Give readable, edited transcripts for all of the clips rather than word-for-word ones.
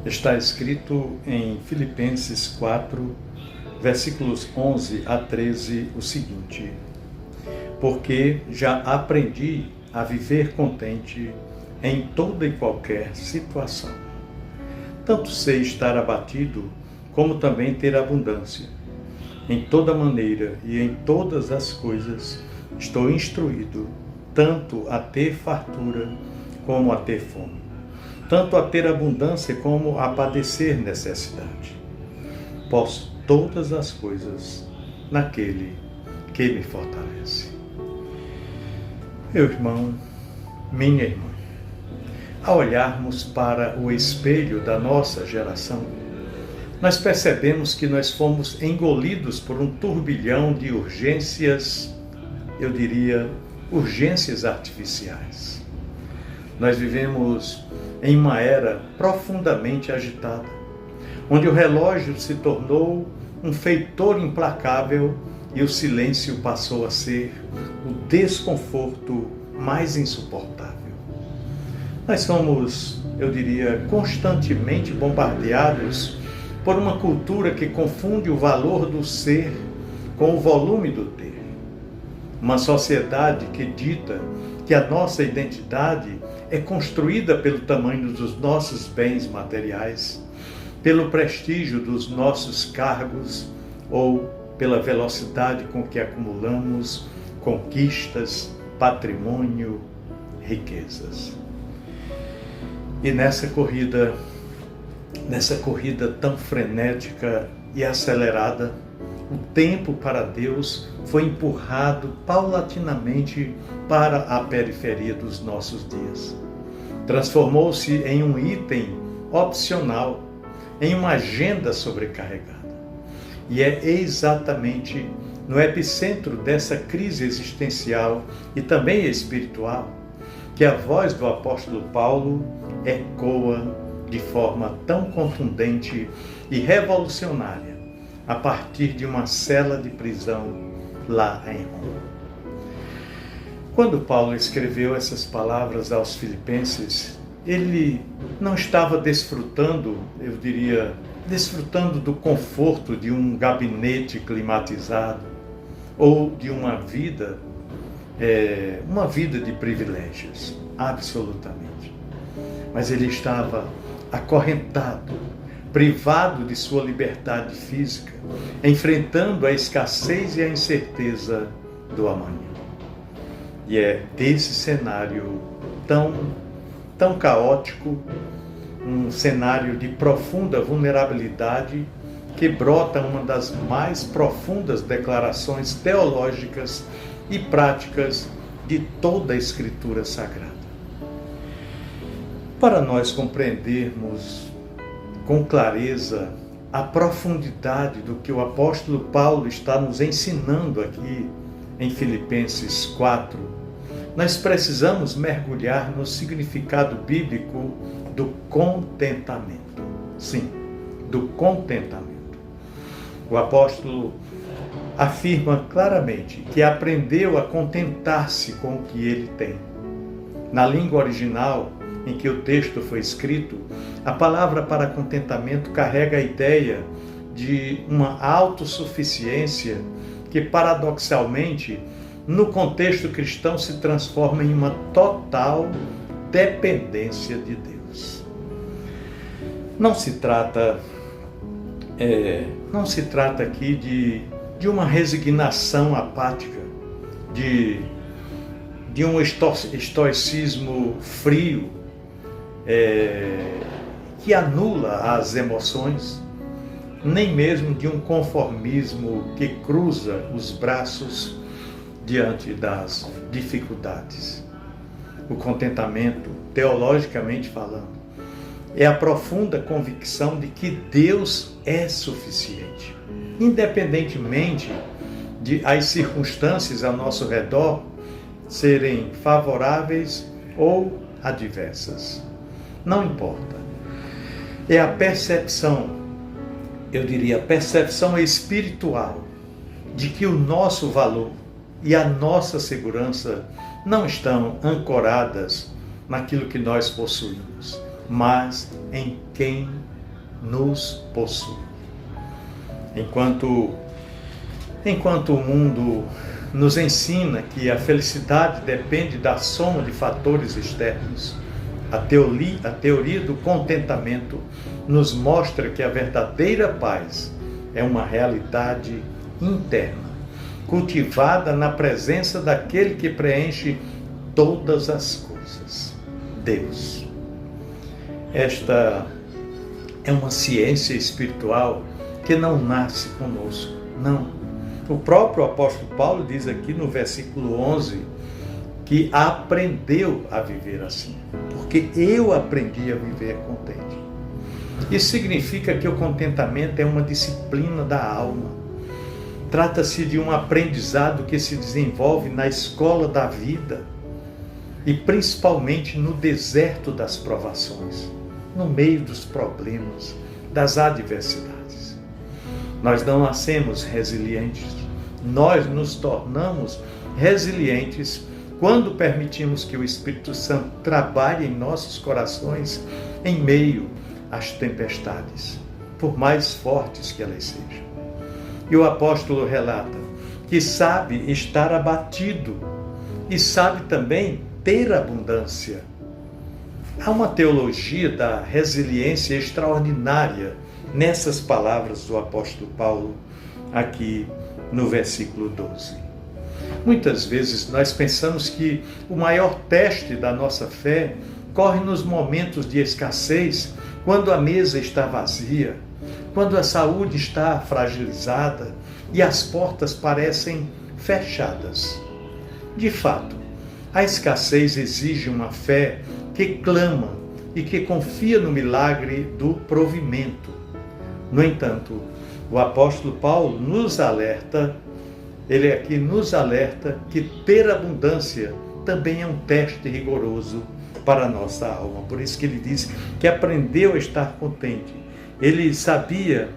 Está escrito em Filipenses 4, versículos 11 a 13, o seguinte: porque já aprendi a viver contente em toda e qualquer situação. Tanto sei estar abatido, como também ter abundância. Em toda maneira e em todas as coisas estou instruído, tanto a ter fartura como a ter fome, tanto a ter abundância como a padecer necessidade. Posso todas as coisas naquele que me fortalece. Meu irmão, minha irmã, ao olharmos para o espelho da nossa geração, nós percebemos que nós fomos engolidos por um turbilhão de urgências, eu diria, urgências artificiais. Nós vivemos em uma era profundamente agitada, onde o relógio se tornou um feitor implacável e o silêncio passou a ser o desconforto mais insuportável. Nós somos, eu diria, constantemente bombardeados por uma cultura que confunde o valor do ser com o volume do ter. Uma sociedade que dita que a nossa identidade é construída pelo tamanho dos nossos bens materiais, pelo prestígio dos nossos cargos ou pela velocidade com que acumulamos conquistas, patrimônio, riquezas. E nessa corrida tão frenética e acelerada, o tempo para Deus foi empurrado paulatinamente para a periferia dos nossos dias. Transformou-se em um item opcional, em uma agenda sobrecarregada. E é exatamente no epicentro dessa crise existencial e também espiritual que a voz do apóstolo Paulo ecoa de forma tão contundente e revolucionária a partir de uma cela de prisão lá em Roma. Quando Paulo escreveu essas palavras aos Filipenses, ele não estava desfrutando, eu diria, desfrutando do conforto de um gabinete climatizado ou de uma vida de privilégios, absolutamente. Mas ele estava acorrentado, privado de sua liberdade física, enfrentando a escassez e a incerteza do amanhã. E é desse cenário tão caótico, um cenário de profunda vulnerabilidade, que brota uma das mais profundas declarações teológicas e práticas de toda a Escritura Sagrada. Para nós compreendermos com clareza a profundidade do que o apóstolo Paulo está nos ensinando aqui em Filipenses 4, nós precisamos mergulhar no significado bíblico do contentamento. Sim, do contentamento. O apóstolo afirma claramente que aprendeu a contentar-se com o que ele tem. Na língua original em que o texto foi escrito, a palavra para contentamento carrega a ideia de uma autossuficiência que, paradoxalmente, no contexto cristão se transforma em uma total dependência de Deus. Não se trata aqui de uma resignação apática, de um estoicismo frio, que anula as emoções, nem mesmo de um conformismo que cruza os braços diante das dificuldades. O contentamento, teologicamente falando, é a profunda convicção de que Deus é suficiente, independentemente de as circunstâncias ao nosso redor serem favoráveis ou adversas. Não importa. É a percepção, eu diria, a percepção espiritual de que o nosso valor e a nossa segurança não estão ancoradas naquilo que nós possuímos, mas em quem nos possui. Enquanto o mundo nos ensina que a felicidade depende da soma de fatores externos, a teoria do contentamento nos mostra que a verdadeira paz é uma realidade interna, cultivada na presença daquele que preenche todas as coisas, Deus. Esta é uma ciência espiritual que não nasce conosco, não. O próprio apóstolo Paulo diz aqui no versículo 11 que aprendeu a viver assim, porque eu aprendi a viver contente. Isso significa que o contentamento é uma disciplina da alma. Trata-se de um aprendizado que se desenvolve na escola da vida e principalmente no deserto das provações, no meio dos problemas, das adversidades. Nós não nascemos resilientes, nós nos tornamos resilientes quando permitimos que o Espírito Santo trabalhe em nossos corações em meio às tempestades, por mais fortes que elas sejam. E o apóstolo relata que sabe estar abatido e sabe também ter abundância. Há uma teologia da resiliência extraordinária nessas palavras do apóstolo Paulo, aqui no versículo 12. Muitas vezes nós pensamos que o maior teste da nossa fé corre nos momentos de escassez, quando a mesa está vazia, quando a saúde está fragilizada e as portas parecem fechadas. De fato, a escassez exige uma fé que clama e que confia no milagre do provimento. No entanto, o apóstolo Paulo nos alerta, ele aqui nos alerta que ter abundância também é um teste rigoroso para a nossa alma. Por isso que ele diz que aprendeu a estar contente. Ele sabia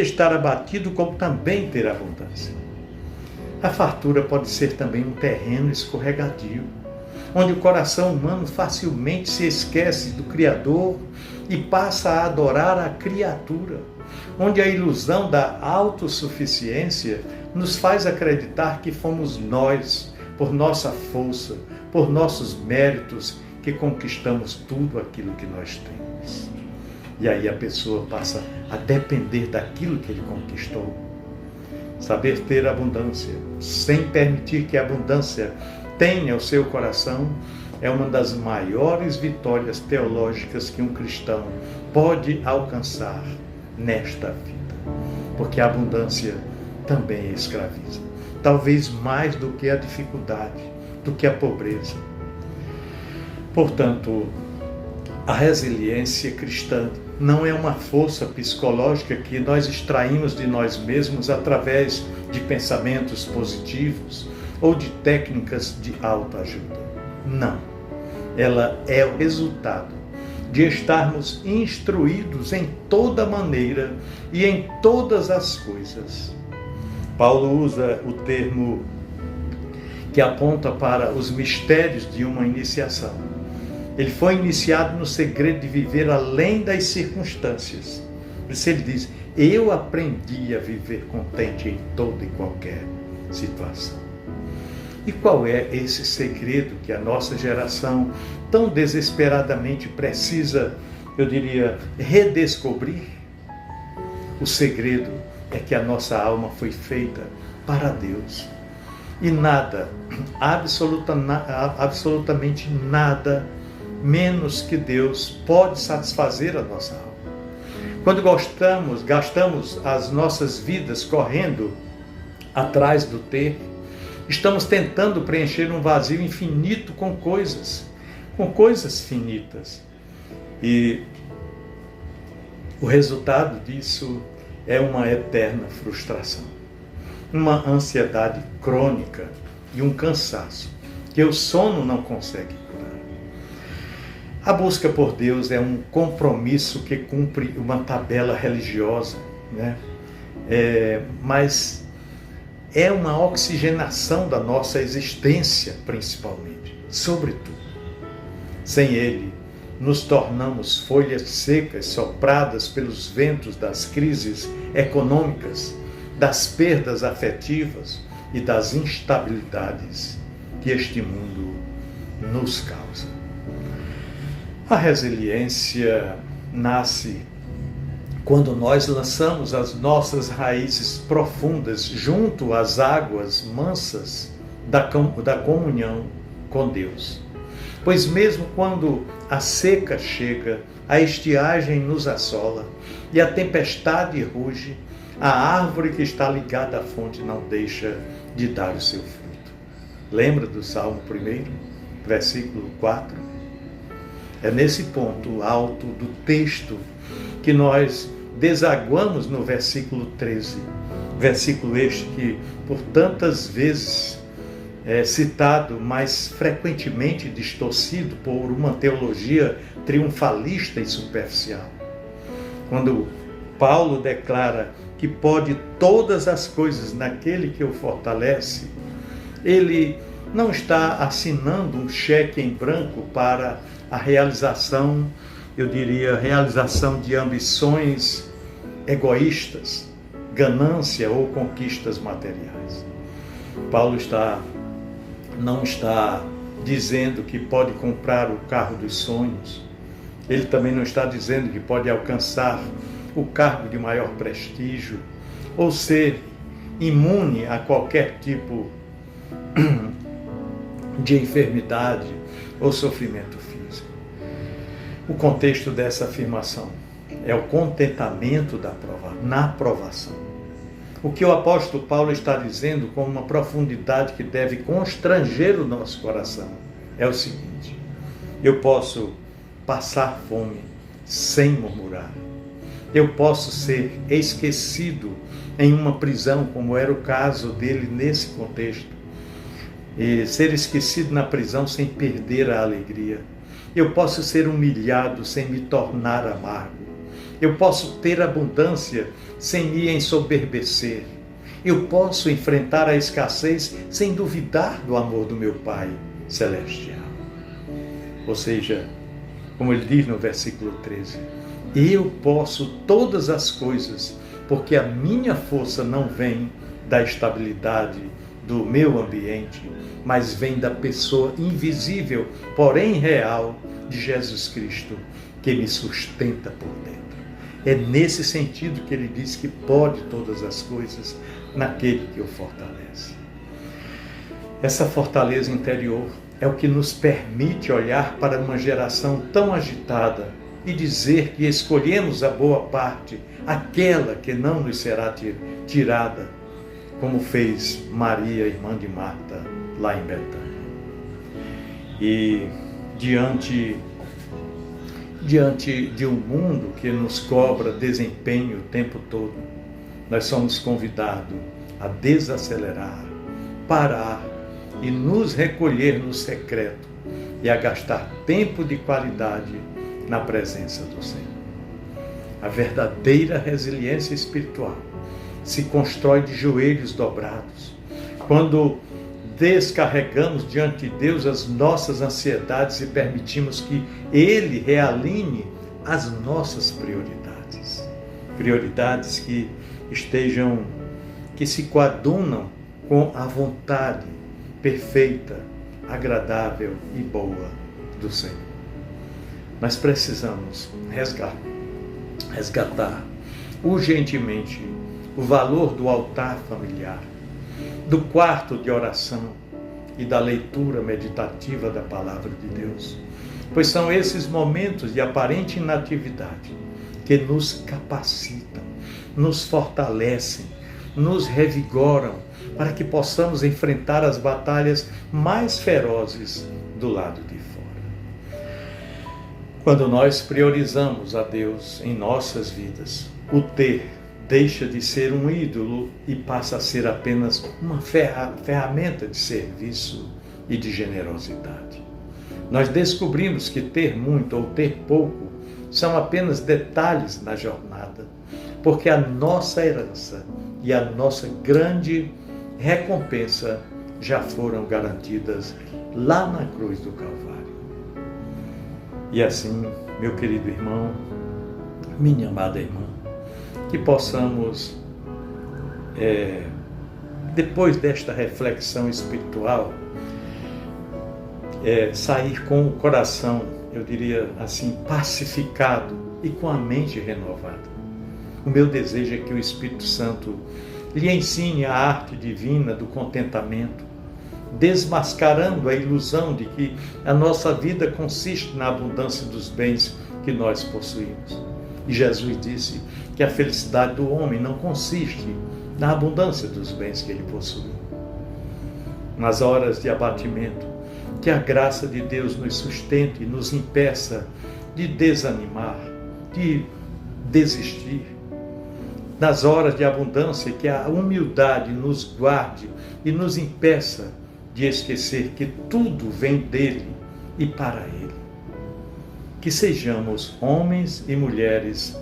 estar abatido, como também ter abundância. A fartura pode ser também um terreno escorregadio, onde o coração humano facilmente se esquece do Criador e passa a adorar a criatura, onde a ilusão da autossuficiência nos faz acreditar que fomos nós, por nossa força, por nossos méritos, que conquistamos tudo aquilo que nós temos. E aí a pessoa passa a depender daquilo que ele conquistou. Saber ter abundância, sem permitir que a abundância tenha o seu coração, é uma das maiores vitórias teológicas que um cristão pode alcançar nesta vida. Porque a abundância também escraviza. Talvez mais do que a dificuldade, do que a pobreza. Portanto, a resiliência cristã não é uma força psicológica que nós extraímos de nós mesmos através de pensamentos positivos ou de técnicas de autoajuda. Não. Ela é o resultado de estarmos instruídos em toda maneira e em todas as coisas. Paulo usa o termo que aponta para os mistérios de uma iniciação. Ele foi iniciado no segredo de viver além das circunstâncias. Por isso ele diz, eu aprendi a viver contente em toda e qualquer situação. E qual é esse segredo que a nossa geração tão desesperadamente precisa, eu diria, redescobrir? O segredo é que a nossa alma foi feita para Deus. E nada, absolutamente nada, menos que Deus pode satisfazer a nossa alma. Quando gastamos as nossas vidas correndo atrás do ter, estamos tentando preencher um vazio infinito com coisas finitas. E o resultado disso é uma eterna frustração, uma ansiedade crônica e um cansaço que o sono não consegue curar. A busca por Deus é um compromisso que cumpre uma tabela religiosa, né? Mas é uma oxigenação da nossa existência, principalmente, sobretudo. Sem Ele, nos tornamos folhas secas sopradas pelos ventos das crises econômicas, das perdas afetivas e das instabilidades que este mundo nos causa. A resiliência nasce quando nós lançamos as nossas raízes profundas junto às águas mansas da comunhão com Deus. Pois mesmo quando a seca chega, a estiagem nos assola e a tempestade ruge, a árvore que está ligada à fonte não deixa de dar o seu fruto. Lembra do Salmo 1, versículo 4? É nesse ponto alto do texto que nós desaguamos no versículo 13. Versículo este que por tantas vezes é citado, mas frequentemente distorcido por uma teologia triunfalista e superficial. Quando Paulo declara que pode todas as coisas naquele que o fortalece, ele não está assinando um cheque em branco para a realização, eu diria, realização de ambições egoístas, ganância ou conquistas materiais. Paulo não está dizendo que pode comprar o carro dos sonhos. Ele também não está dizendo que pode alcançar o cargo de maior prestígio ou ser imune a qualquer tipo de enfermidade ou sofrimento físico. O contexto dessa afirmação é o contentamento na provação. O que o apóstolo Paulo está dizendo com uma profundidade que deve constranger o nosso coração é o seguinte: eu posso passar fome sem murmurar. Eu posso ser esquecido em uma prisão, como era o caso dele nesse contexto, e ser esquecido na prisão sem perder a alegria. Eu posso ser humilhado sem me tornar amargo. Eu posso ter abundância sem me ensoberbecer. Eu posso enfrentar a escassez sem duvidar do amor do meu Pai Celestial. Ou seja, como ele diz no versículo 13, eu posso todas as coisas, porque a minha força não vem da estabilidade do meu ambiente, mas vem da pessoa invisível, porém real, de Jesus Cristo, que me sustenta por dentro. É nesse sentido que ele diz que pode todas as coisas naquele que o fortalece. Essa fortaleza interior é o que nos permite olhar para uma geração tão agitada e dizer que escolhemos a boa parte, aquela que não nos será tirada, como fez Maria, irmã de Marta, lá em Betânia. E diante de um mundo que nos cobra desempenho o tempo todo, nós somos convidados a desacelerar, parar e nos recolher no secreto e a gastar tempo de qualidade na presença do Senhor. A verdadeira resiliência espiritual se constrói de joelhos dobrados, quando descarregamos diante de Deus as nossas ansiedades e permitimos que Ele realinhe as nossas prioridades. Prioridades que se coadunam com a vontade perfeita, agradável e boa do Senhor. Nós precisamos resgatar urgentemente o valor do altar familiar, do quarto de oração e da leitura meditativa da Palavra de Deus, pois são esses momentos de aparente inatividade que nos capacitam, nos fortalecem, nos revigoram para que possamos enfrentar as batalhas mais ferozes do lado de fora. Quando nós priorizamos a Deus em nossas vidas, o ter deixa de ser um ídolo e passa a ser apenas uma ferramenta de serviço e de generosidade. Nós descobrimos que ter muito ou ter pouco são apenas detalhes na jornada, porque a nossa herança e a nossa grande recompensa já foram garantidas lá na cruz do Calvário. E assim, meu querido irmão, minha amada irmã, que possamos, depois desta reflexão espiritual, sair com o coração, eu diria assim, pacificado e com a mente renovada. O meu desejo é que o Espírito Santo lhe ensine a arte divina do contentamento, desmascarando a ilusão de que a nossa vida consiste na abundância dos bens que nós possuímos. E Jesus disse que a felicidade do homem não consiste na abundância dos bens que ele possui. Nas horas de abatimento, que a graça de Deus nos sustente e nos impeça de desanimar, de desistir. Nas horas de abundância, que a humildade nos guarde e nos impeça de esquecer que tudo vem dele e para ele. Que sejamos homens e mulheres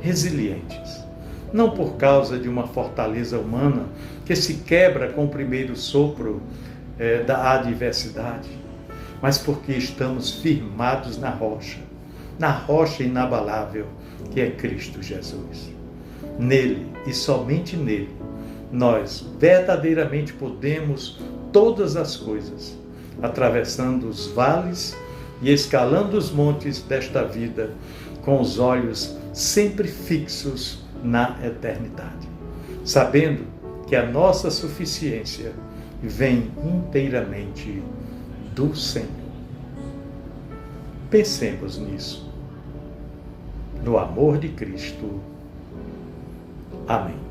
resilientes, não por causa de uma fortaleza humana que se quebra com o primeiro sopro da adversidade, mas porque estamos firmados na rocha inabalável que é Cristo Jesus. Nele e somente nele, nós verdadeiramente podemos todas as coisas, atravessando os vales e escalando os montes desta vida, com os olhos sempre fixos na eternidade, sabendo que a nossa suficiência vem inteiramente do Senhor. Pensemos nisso, no amor de Cristo. Amém.